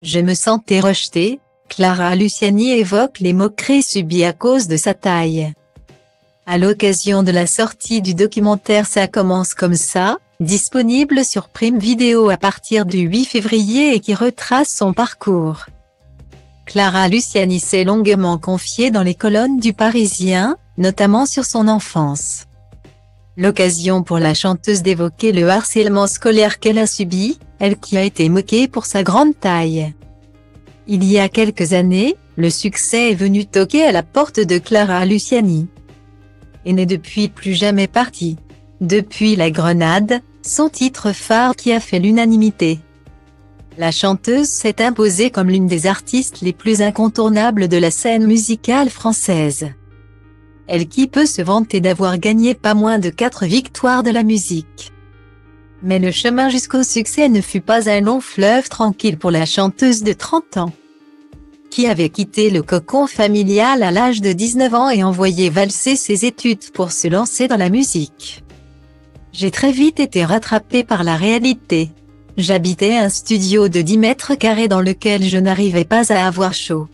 Je me sentais rejetée. Clara Luciani évoque les moqueries subies à cause de sa taille. À l'occasion de la sortie du documentaire Ça commence comme ça, disponible sur Prime Video à partir du 8 février et qui retrace son parcours. Clara Luciani s'est longuement confiée dans les colonnes du Parisien, notamment sur son enfance. L'occasion pour la chanteuse d'évoquer le harcèlement scolaire qu'elle a subi, elle qui a été moquée pour sa grande taille. Il y a quelques années, le succès est venu toquer à la porte de Clara Luciani. Et n'est depuis plus jamais parti. Depuis La Grenade, son titre phare qui a fait l'unanimité. La chanteuse s'est imposée comme l'une des artistes les plus incontournables de la scène musicale française. Elle qui peut se vanter d'avoir gagné pas moins de 4 victoires de la musique. Mais le chemin jusqu'au succès ne fut pas un long fleuve tranquille pour la chanteuse de 30 ans. Qui avait quitté le cocon familial à l'âge de 19 ans et envoyé valser ses études pour se lancer dans la musique. J'ai très vite été rattrapée par la réalité. J'habitais un studio de 10 mètres carrés dans lequel je n'arrivais pas à avoir chaud.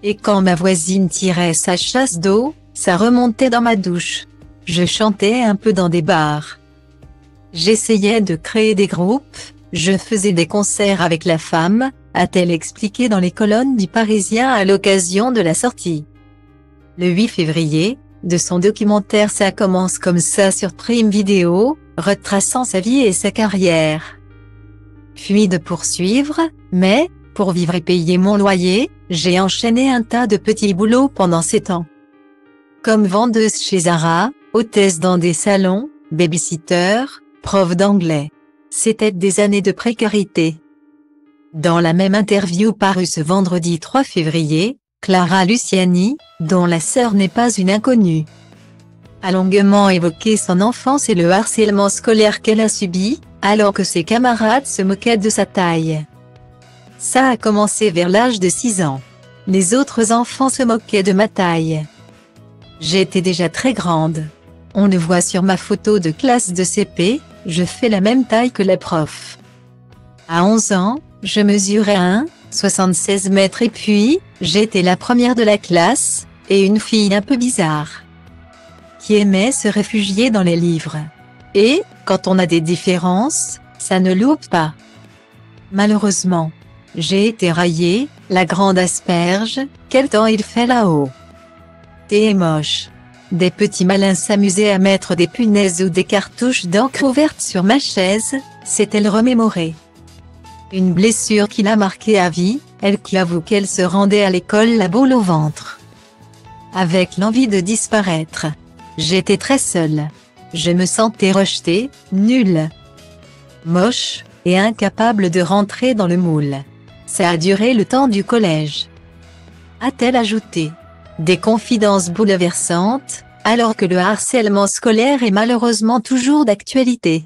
Et quand ma voisine tirait sa chasse d'eau, ça remontait dans ma douche. Je chantais un peu dans des bars. J'essayais de créer des groupes, je faisais des concerts avec la femme, a-t-elle expliqué dans les colonnes du Parisien à l'occasion de la sortie. Le 8 février, de son documentaire Ça commence comme ça sur Prime Video, retraçant sa vie et sa carrière. Puis de poursuivre, mais, pour vivre et payer mon loyer, j'ai enchaîné un tas de petits boulots pendant 7 ans. Comme vendeuse chez Zara, hôtesse dans des salons, babysitter, prof d'anglais. C'était des années de précarité. Dans la même interview parue ce vendredi 3 février, Clara Luciani, dont la sœur n'est pas une inconnue, a longuement évoqué son enfance et le harcèlement scolaire qu'elle a subi, alors que ses camarades se moquaient de sa taille. Ça a commencé vers l'âge de 6 ans. Les autres enfants se moquaient de ma taille. J'étais déjà très grande. On le voit sur ma photo de classe de CP, je fais la même taille que la prof. À 11 ans, je mesurais 1,76 m et puis, j'étais la première de la classe, et une fille un peu bizarre, qui aimait se réfugier dans les livres. Et, quand on a des différences, ça ne loupe pas. Malheureusement, j'ai été raillée, la grande asperge, quel temps il fait là-haut. T'es moche. Des petits malins s'amusaient à mettre des punaises ou des cartouches d'encre ouverte sur ma chaise, s'est-elle remémorée. Une blessure qui l'a marquée à vie, elle qui avoue qu'elle se rendait à l'école la boule au ventre. Avec l'envie de disparaître. J'étais très seule. Je me sentais rejetée, nulle, moche, et incapable de rentrer dans le moule. Ça a duré le temps du collège. A-t-elle ajouté. Des confidences bouleversantes, alors que le harcèlement scolaire est malheureusement toujours d'actualité.